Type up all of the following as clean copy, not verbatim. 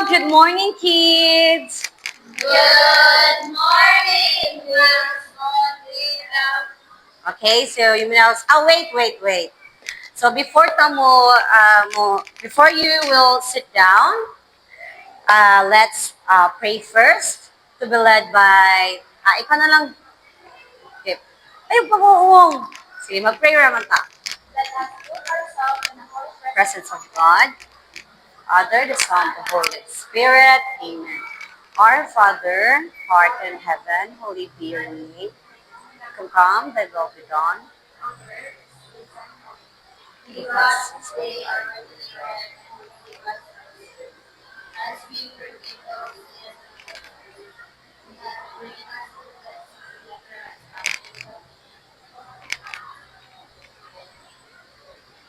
Good morning, kids. Good morning, Miss Molina. Okay, so you know, wait. So before you will sit down, let's pray first to be led by, ikaw na lang, okay. Ay, pag-uong. Sige, mag-pray naman ta. Let us put ourselves in the holy Presence of God, Father, the Son, the Holy Spirit. Amen. Our Father, art in heaven, holy be your name. Come, thy will be done. Give us this day our daily bread, and forgive us our sins, as we forgive those who sin against us. Do not bring us to test, but deliver us from evil.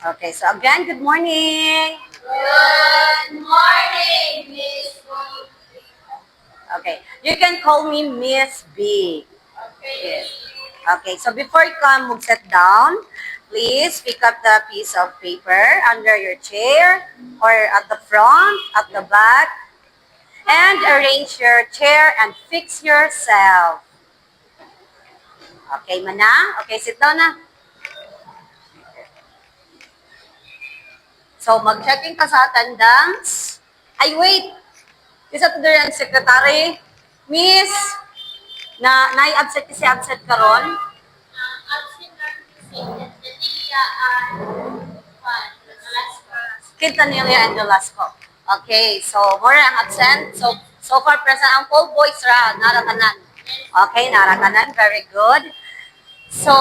Okay, so again, good morning. Good morning, Miss Molina. Okay, you can call me Miss B. Okay. Okay, so before you come, sit down. Please pick up the piece of paper under your chair or at the front, at the back, and arrange your chair and fix yourself. Okay, mana? Okay, sit down na. So, mag-checking ka sa attendance. Ay, wait! Isa to ang secretary. Miss, nai-absent kasi absent karon. Absent are missing the Delia and Juan, the last class. Kita niya and the last ko. Okay, so more ang absent. So far present ang full boys ra, naratanan. Okay, naratanan, very good. So,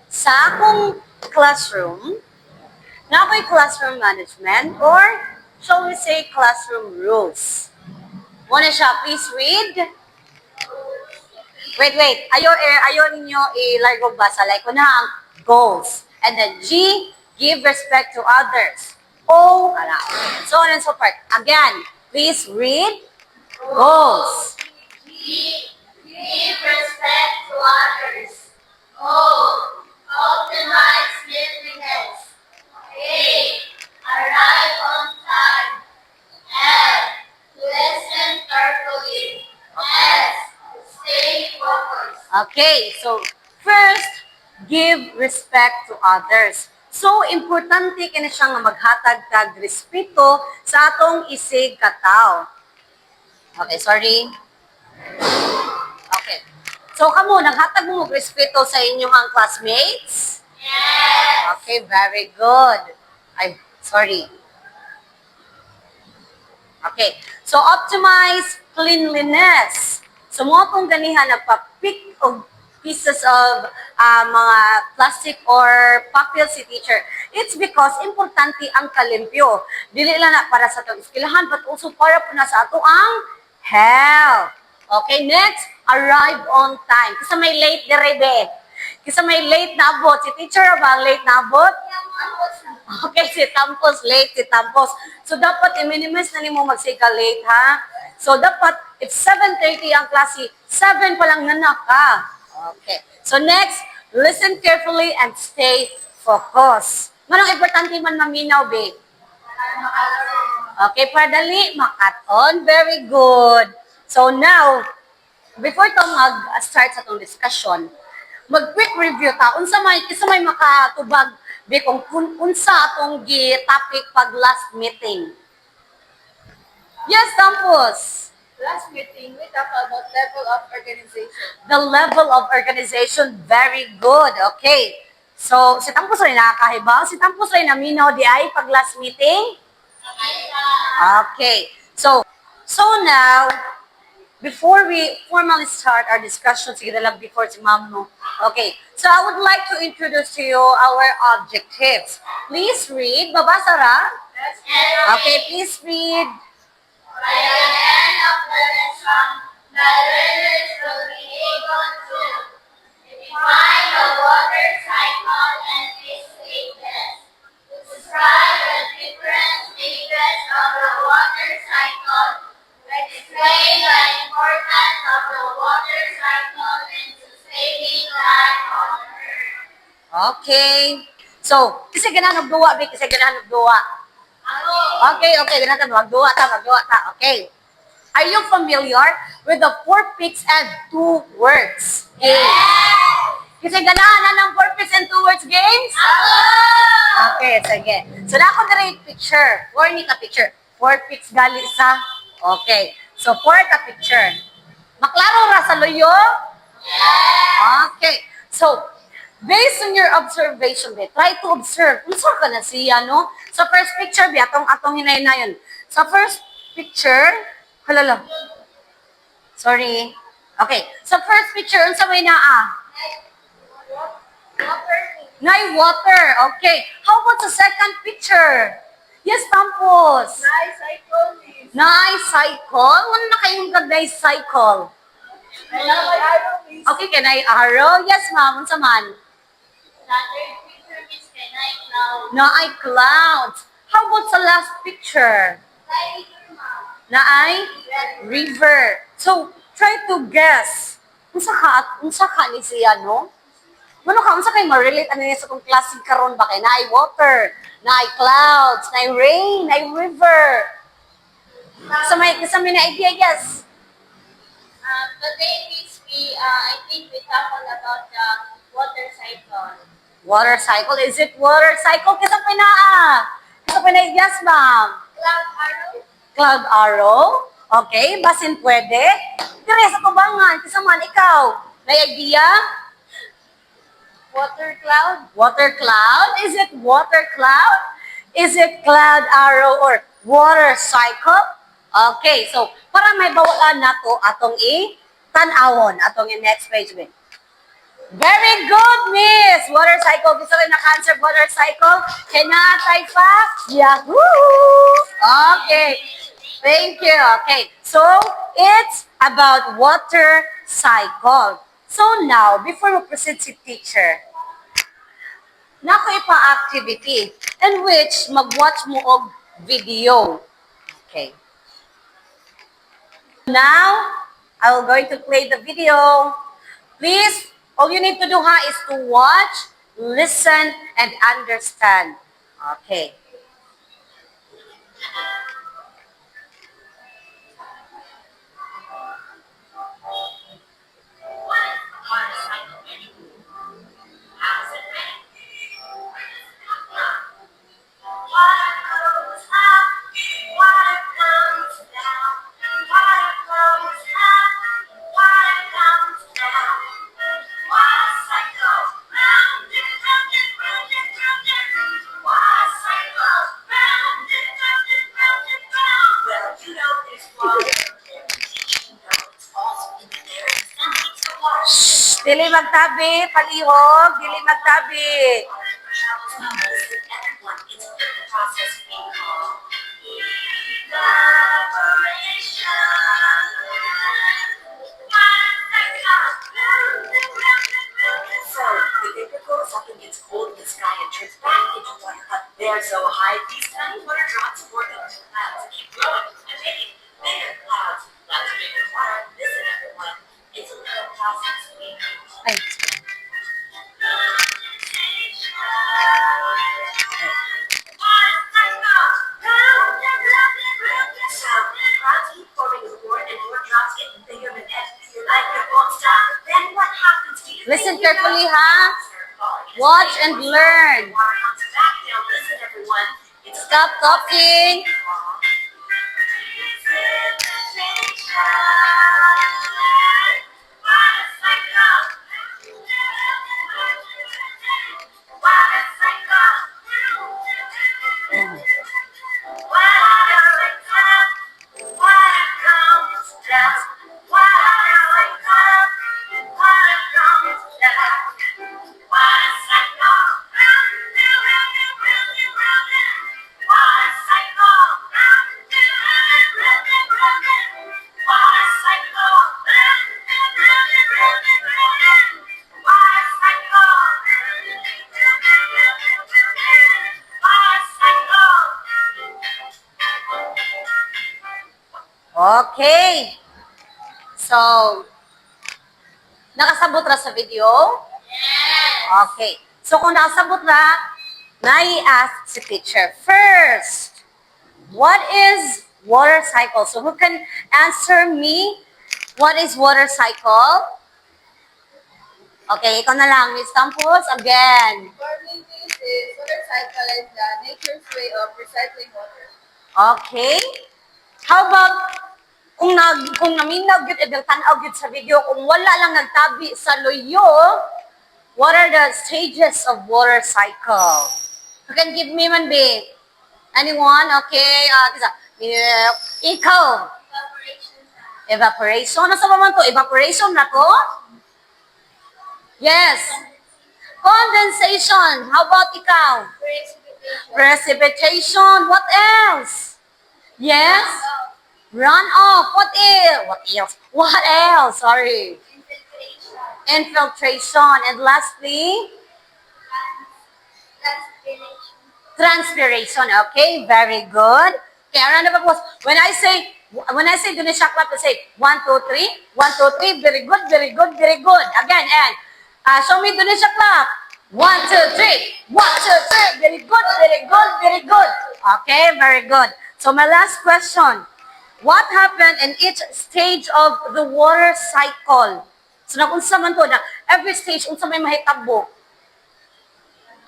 sa akong classroom, na ako'y classroom management or shall we say classroom rules. Muna siya, please read. Wait. Ayaw ninyo i-largo basa. Like, una ang goals. And then G, give respect to others. O, so on and so forth. Again, please read goals. Give respect to others. O. Optimize cleanliness. A. Arrive on time. L. Listen carefully. S. Stay focused. Okay, so first, give respect to others. So, importante kini siya nga maghatag tag respeto sa atong isig kataw. Okay, sorry. Okay. So, kamo, naghatag mo og respeto sa inyong classmates? Yes. Okay, very good. Ay, sorry. Okay. So, optimize cleanliness. So, mo kung ganihan nagpa-pick og pieces of mga plastic or papel si teacher. It's because importante ang kalimpyo. Dili lang na para sa atong eskwelahan, but also para po na sa ato ang health. Okay, next, arrive on time. Kisa may late direbe. Kisa may late na abot. Si teacher ba ang late na abot? Okay, si Tampos late, si Tampos. So, dapat i-minimize na nimo magsika late, ha? So, dapat, if 7:30 ang klase, 7 pa lang nanak, ha? Okay. So, next, listen carefully and stay focused. Manong importante man maminaw, be? Okay, padali, makaton. Very good. So, now, before to mag-start sa itong discussion, mag-quick review ta. Unsa may makatubag be kung unsa atong gi-topic pag last meeting. Yes, Tampos. Last meeting, we talked about level of organization. The level of organization, very good. Okay. So, si Tampos rin nakakahibaw. Si Tampos rin naminaw di ay pag last meeting. Okay. So now, before we formally start our discussion, sige na lang before si Ma'am, no? Okay. So, I would like to introduce to you our objectives. Please read. Babasa ra? Okay, please read. By the end of the lesson, the learners will be able to define the water cycle and its stages, describe the different stages of the water cycle, explain the importance of the water cycle in sustaining life on Earth. Okay. So, kasi ganahan og duwa, be, kasi ganahan og duwa. Okay, okay. Ganun magduwa ta. Okay. Are you familiar with the 4 pics and 2 words game? Kasi ganahan na ng 4 pics and 2 words games? Okay, sige. So, na ako na picture. 4 ni ka picture. 4 pics gali sa... Okay. So, 4 ka picture. Maklaro ra sa luyo? Okay. So, based on your observation, try to observe. Unsa ka na siya, no? Sa first picture, atong hinay-nayon. Sa first picture, halala. Sorry. Okay. Sa first picture, unsa may naa? Nay water. Okay. How about sa second picture? Yes, Tampos. Nay cycle. Ano na kayong gagday cycle? Okay, can I arrow? Yes, ma'am. Unsa man? Na ay clouds. How about sa last picture? Na ay river. So, try to guess. Unsa ka ni siya, no? Ano ka, unsa kay ma-relate ano niya sa kong klaseng karon ba kay na ay water, na ay clouds, na ay rain, na ay river. Sa may na idea, yes. Today, Miss, I think we talked about the water cycle. Water cycle. Is it water cycle? Kisa pinaa. Yes, ma'am. Cloud arrow. Cloud arrow. Okay, basin pwede. Dire sa tubangan. Kisa man, ikaw. May idea? Water cloud. Water cloud? Is it water cloud? Is it cloud arrow or water cycle? Okay, so para may bawalan nato atong i-tanawon atong next page. Very good, Miss! Water cycle. Gusto rin naka-answer water cycle? Kinatay pa? Yahoo! Okay. Thank you. Okay. So, it's about water cycle. So now, before we proceed si teacher, nako ipa-activity in which mag-watch mo og video. Okay. Now, I will going to play the video. Please, all you need to do is to watch, listen, and understand. Okay. Dili magtabi, palihog, dili magtabi. So, the vapor goes up and gets cold in the sky and turns back into water. They're so high, these tiny water drops form into clouds and keep growing and making bigger clouds. Let's make the water. Listen, everyone. It's a little process we Ay. So, clouds keep forming as more and more drops get bigger and your life won't stop. Then what happens to you? Listen carefully, ha? Watch and learn. Water comes back down. Listen, everyone. It's Stop talking. Okay. So, nakasabot ra sa video? Okay. So, kung nakasabot ra, nai-ask si teacher. First, What is water cycle? So who can answer me? What is water cycle? Okay, ikaw na lang, Miss Tampos, again. For me, this is water cycle is the nature's way of recycling water. Okay. How about kung naminaw gyud edel tan-aw gyud sa video kung wala lang nagtabi sa loyo, what are the stages of water cycle? You can give me man be. Anyone? Okay. Ikaw. Evaporation. Evaporation. Ano sa man to? Evaporation na to? Yes. Condensation. How about ikaw? Precipitation. Precipitation. What else? Yes. Runoff. What else? What else? What else? Sorry. Infiltration. Infiltration. And lastly, Transpiration. transpiration. Okay, very good. Okay, round of applause. When I say do na siya clap, say 1, 2, 3. 1, 2, 3. Very good, very good, very good. Again, and show me do na siya clap. 1, 2, 3. 1, 2, 3. Very good, very good, very good. Okay, very good. So my last question. What happened in each stage of the water cycle? So na unsa man to na every stage unsa may mahitabo?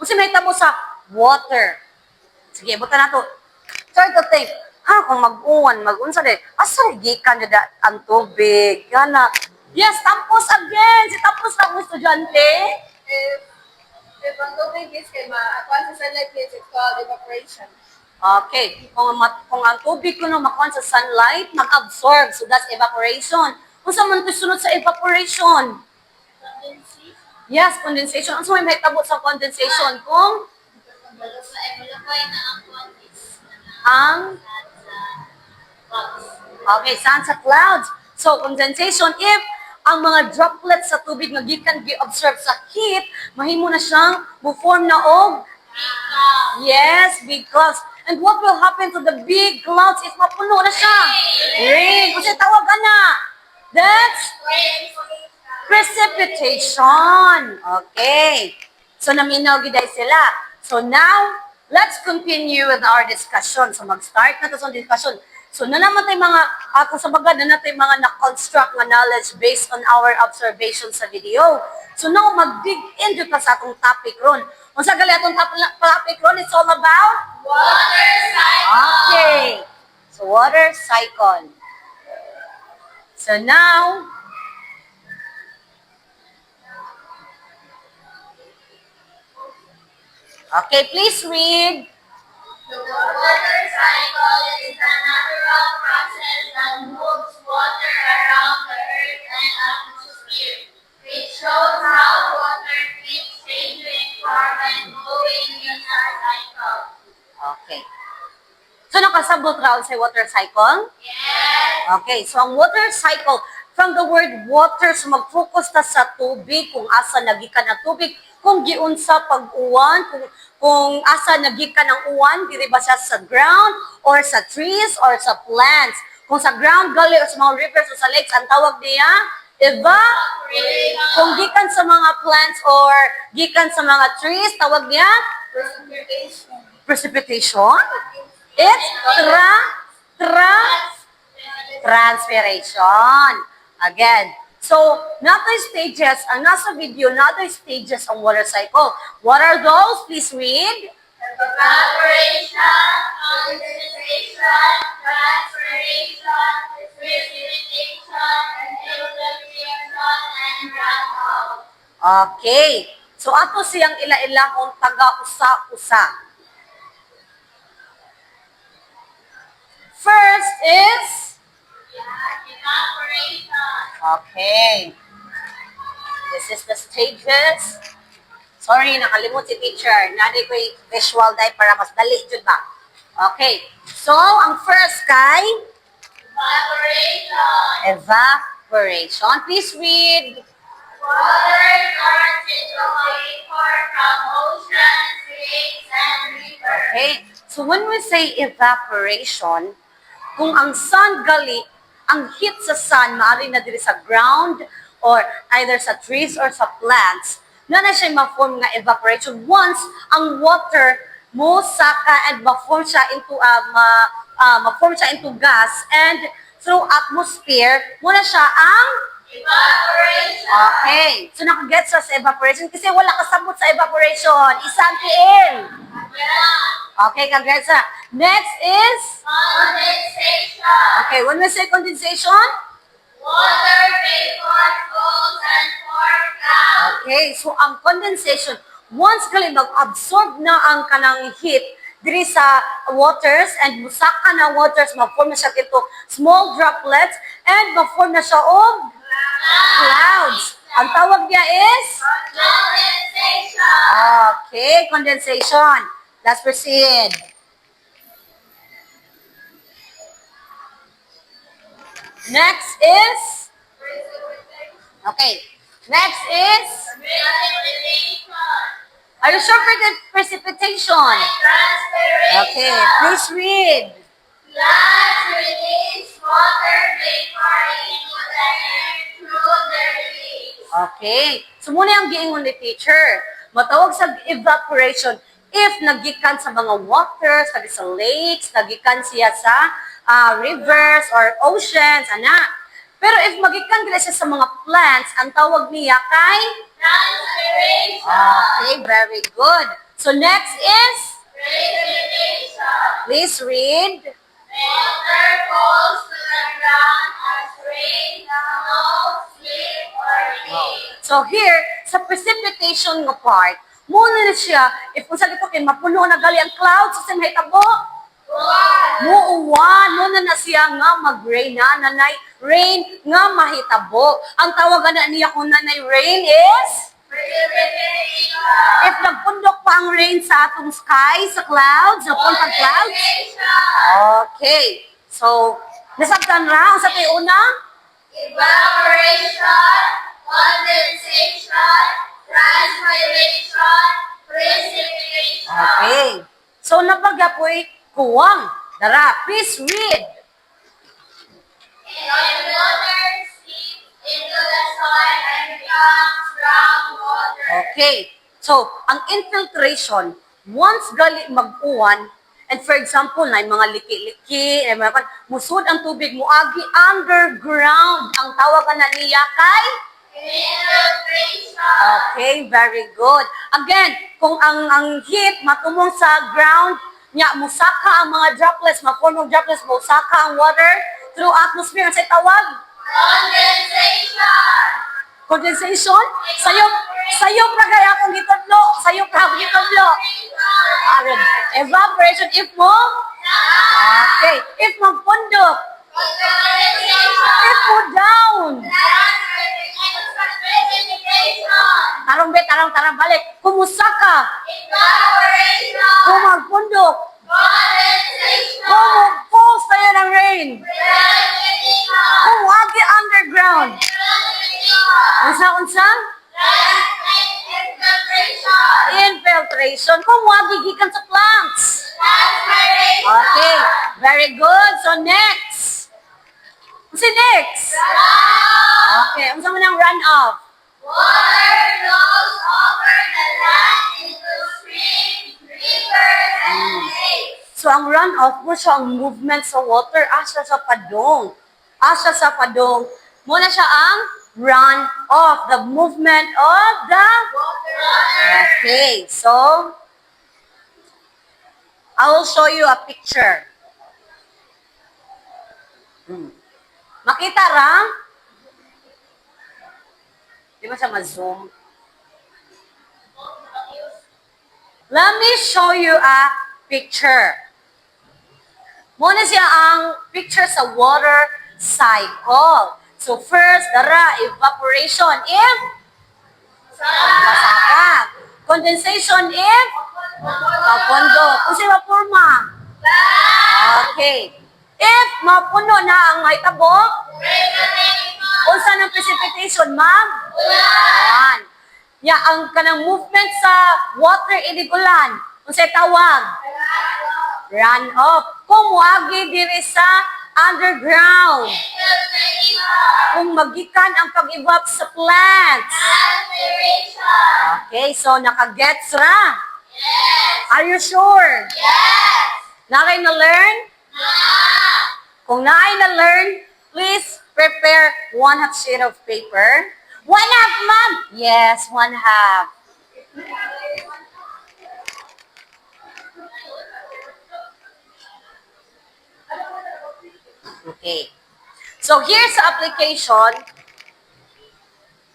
Unsa may mahitabo sa water? Sige, buta na to. Try to think, kung mag-uwan, mag-unsa din, asa gikan na ang tubig? Yana. Yes, Tampos again. Si Tampos na ang estudyante. If ang tubig is kay ma-akuan sa sunlight, it's called evaporation. Okay. Kung ang tubig ko na makuha sa sunlight, mag-absorb. So that's evaporation. Kung sa man to sunod sa evaporation? Condensation. Yes, condensation. Ang may mahitabo sa condensation? Kung Malapay na ang quantities ang box. okay, saan sa clouds. So, condensation, if ang mga droplets sa tubig nga gikan gi-absorb sa heat, mahimo na siyang mo-form na og yes, big clouds. And what will happen to the big clouds if mapuno na siya? Rain. Kasi tawag na. That's precipitation. Okay. So, naminaw giday sila. So, now, let's continue with our discussion. So, mag-start na to sa discussion. So, na naman tayo mga, kung sa baga, na natin mga na-construct na knowledge based on our observations sa video. So, now, mag-dig into ka sa atong topic ron. Kung sa gali atong topic ron, it's all about? Water cycle. Okay. So, water cycle. So, now, okay, please read. The water cycle is a natural process that moves water around the earth and atmosphere. It shows how water keeps changing form and moving in a cycle. Okay. So, nakasabot raw sa water cycle? Yes. Okay, so ang water cycle, from the word water, so mag-focus ta sa tubig, kung asa nagikan ang tubig, kung giunsa pag-uwan, kung asa nagikan ang uwan, diri ba siya sa ground, or sa trees, or sa plants. Kung sa ground, gali, o sa mga rivers, o sa lakes, ang tawag niya, kung gikan sa mga plants, or gikan sa mga trees, tawag niya, Precipitation. precipitation. It's transpiration. Again. So, another stages, ang nasa video, another stages ang water cycle. What are those? Please read. Evaporation, condensation, transpiration, precipitation, infiltration, and runoff. Okay. So, ato siyang ila-ilahong taga-usa-usa. First is, Evaporation. okay. This is the stages. Sorry, nakalimot si teacher. Nadi ko yung visual dahil para mas dali dyan ba? Okay. So, ang first kay Evaporation. evaporation. Please read. Water turns into vapor from oceans, lakes, and rivers. Okay. So, when we say evaporation, kung ang sun gali, ang heat sa sun, maaari na diri sa ground, or either sa trees or sa plants, na siya ma-form nga evaporation once ang water mo saka and ma-form siya into ma-form siya into gas and through atmosphere, muna siya ang Evaporation. okay. So nakaget sa evaporation kasi wala kasabot sa evaporation. Isang tiil. Okay, congrats. Next is Condensation. okay, when we say condensation, Water vapor flows and form clouds. okay, so ang condensation, once gali mag-absorb na ang kanang heat diri sa waters and musaka na waters, ma-form na siya into small droplets and ma-form na siya og clouds. Ang tawag niya is Condensation. okay, condensation. Let's proceed. Next is okay. Next is Precipitation. are you sure for the precipitation? Transpiration. Okay, please read. Clouds release water vapor into the air through their release. Okay. So muna ang giingon ni teacher. Matawag sa evaporation if nagikan sa mga waters, kadi sa lakes, nagikan siya sa rivers or oceans, ana. Pero if magikan gila siya sa mga plants, ang tawag niya kay Transpiration. okay, very good. So next is Precipitation. please read. Water falls to the ground as rain, snow, sleet, or hail. So here, sa precipitation nga part, muna na siya, if kung sa kay mapuno na gali ang clouds, sa mahitabo, muuwan, muna na siya nga mag-rain na, nanay, rain nga mahitabo. Ang tawagan na niya kung nanay rain is, Precipitation. if nagpundok pa ang rain sa atong sky, sa clouds, sa puntang clouds, Condensation. okay. So, nasabtan ra, ang sa tayo una, Evaporation. Condensation. Transpiration. Precipitation. okay. So, napagapoy kuwang. Dara, please read. When water seeps into the soil and becomes groundwater. Okay. So, ang infiltration, once gali mag-uwan, and for example, na mga liki-liki, musud ang tubig muagi underground. Ang tawagan na niya kay Infiltration. okay, very good. Again, kung ang heat matumong sa ground, nya musaka ang mga droplets, ma-form ng droplets, musaka ang water through atmosphere. Ang sa tawag? Condensation. Condensation? Sayop na kaya akong gitudlo. Sayop na akong gitudlo. Aron. Evaporation. If mo? Okay. If magpundok. Condensation. If mo down. Precipitation. Tarong balik. Kumusaka. Evaporation. Kung magpundok. Condensation. Kung mag-falls tayo ng rain. Precipitation. Kung wagi underground. Precipitation. Unsa? Infiltration. Infiltration. Kung wagi gikan sa plants. Transpiration. Okay. Very good. So next. Si next. Runoff. Okay. Unsa man ang runoff? Water flows over the land into streams, rivers, and lakes. So, ang runoff mo siya ang movement sa water, asa sa padong. Asa sa padong. Muna siya ang runoff, the movement of the Water. okay. So, I will show you a picture. Makita ra? Di ba siya ma-zoom? Let me show you a picture. Muna siya ang picture sa water cycle. So first, dara, evaporation if masaka. Condensation if mapundo. Kung siya mapurma. Okay. If mapuno na ang mahitabo, unsa ng precipitation, ma'am? Ulan. Ya, ang kanang movement sa water inigulan. Unsay tawag? Runoff. Kung wagi diri sa underground. Kung magikan ang pag-evap sa plants. Transpiration. Okay, so nakagets ra? Yes. Are you sure? Yes. Naray na learn? No. Kung naay na learn, please prepare 1/2 sheet of paper. 1/2, ma'am? Yes, 1/2. Okay. So here's the application.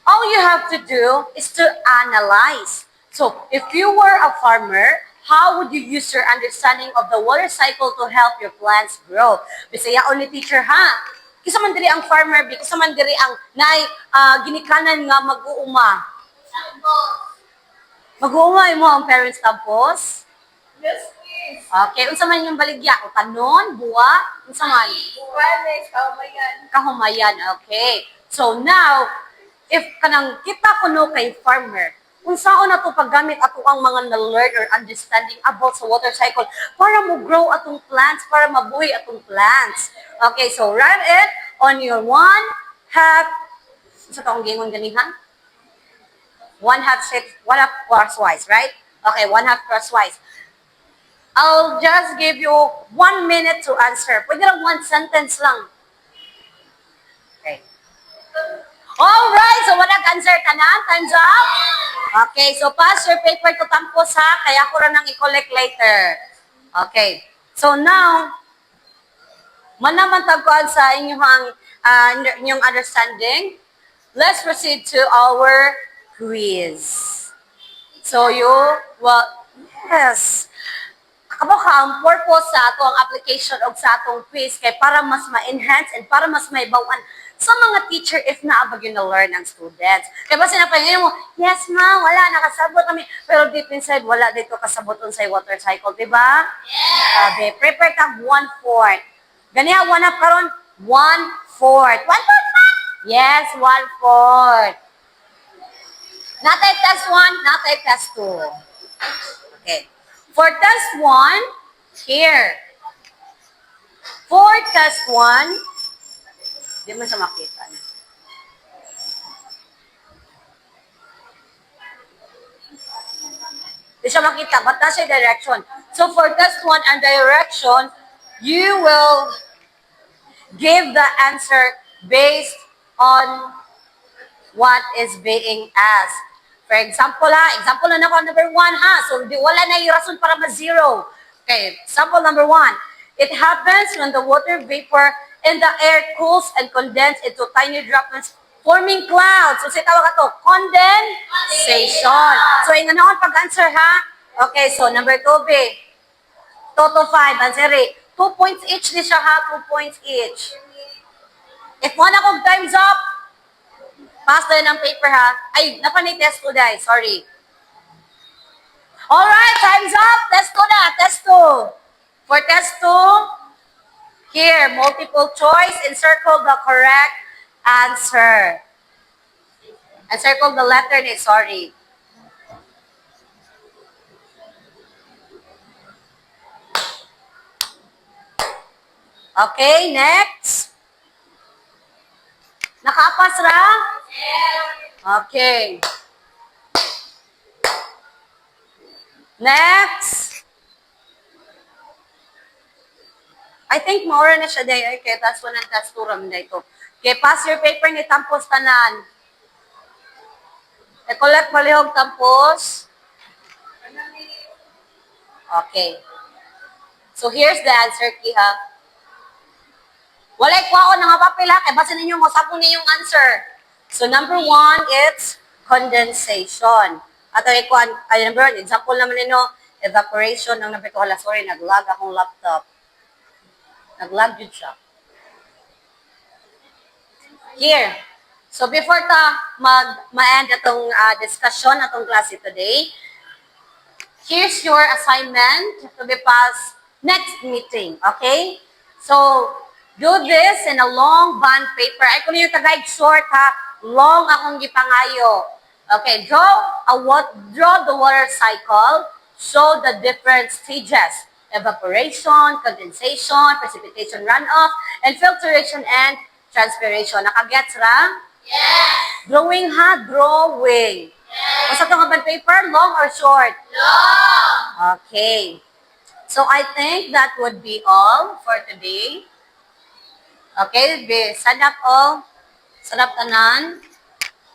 All you have to do is to analyze. So if you were a farmer, how would you use your understanding of the water cycle to help your plants grow? Bisaya only teacher ha. Kisa man diri ang farmer, kisa man diri ang ginikanan nga mag-uuma. Mag-uuma mo ang parents tapos. Yes, please. Okay, unsa man yung baligya? Utanon, buwa, unsa man? Buwanes, kaumayan. Kahumayan. Okay. So now, if kanang kita kuno kay farmer, kung saan na to paggamit ato ang mga na-learn or understanding about sa water cycle para mo grow atong plants, para mabuhay atong plants. Okay, so write it on your 1/2, sa taong gingon ganihan? 1/2 sheet, 1/2 crosswise, right? Okay, 1/2 crosswise. I'll just give you 1 minute to answer. Pwede lang 1 sentence lang. Okay. Alright, so wala answer ka na? Time's up? Okay, so pass your paper to Tampos ha, kaya ko rin nang i-collect later. Okay, so now, manamantagkuan sa inyong understanding. Let's proceed to our quiz. So yes. Kamo ka, ang purpose sa ato ang application o sa atong quiz kay para mas ma-enhance and para mas maibawan sa mga teacher if naabag yun na-learn ng students. Kaya ba sinapahingayin mo, yes ma'am, wala, nakasabot kami. Pero deep inside, wala dito kasaboton sa water cycle, di ba? Yes! Prepare ka 1/4. Ganiya, 1/2 karon 1/4. 1/4 pa? Yes, 1/4. Natay test 1, natay test 2. Okay. For test 1, here. For test 1, di mo siya makita. Di siya makita, but nasa direction. So for test 1 and direction, you will give the answer based on what is being asked. For example example na ako number 1 ha. So wala na yung rason para ma-zero. Okay, example number 1. It happens when the water vapor in the air cools and condenses into tiny droplets forming clouds. So sa tawag ato, condensation. So yung ano pag-answer ha? Okay, so number 2 B. 2 to 5, answer 2 points each ni siya ha, 2 points each. If one akong time's up, pass tayo ng paper ha. Ay, napanay test 2 dahil. Sorry. Alright, time's up. Test 2 na. Test 2. For test 2, here, multiple choice. Encircle the correct answer. Encircle the letter ni, sorry. Okay, next. Nakapas ra? Okay. Next. I think maura na siya day. Okay, that's one and that's two ram na ito. Okay, pass your paper ni Tampos tanan. I-collect malihog Tampos. Okay. So here's the answer key ha. Walay ko na nga papel ha, kaya basa ninyo mo, sabon ninyong answer. So number 1, it's condensation. At number 1, example naman ninyo, evaporation. Ang number 2, sorry, nag-lag akong laptop. Nag-lag yun siya. Here. So before ma-end itong discussion, itong klase today, here's your assignment to be passed next meeting, okay? So, do this in a long bond paper. Ay, kung yung tagay short ha, long akong gipangayo. Okay, draw the water cycle, show the different stages. Evaporation, condensation, precipitation runoff, and filtration and transpiration. Nakagets ra? Yes. Drawing ha, drawing. Yes. Basta itong bond paper, long or short? Long. Okay. So I think that would be all for today. Okay, be, stand up all. Stand up tanan.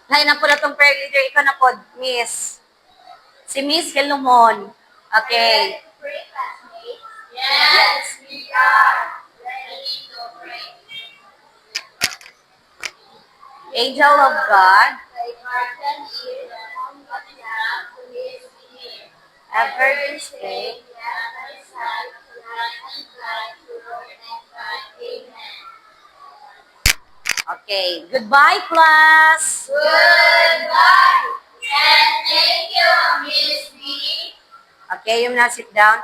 Lain na po na itong prayer leader. Ikaw na po, Miss. Si Miss Hilumon. Okay. Pray, classmates. Yes, we are ready to pray. Angel of God, Thy hearken ear, the home of God, who is near. ever display. The other side, to right and right, to Lord and God. Amen. Okay. Goodbye, class. Goodbye, and thank you, Miss B. Okay, you now sit down.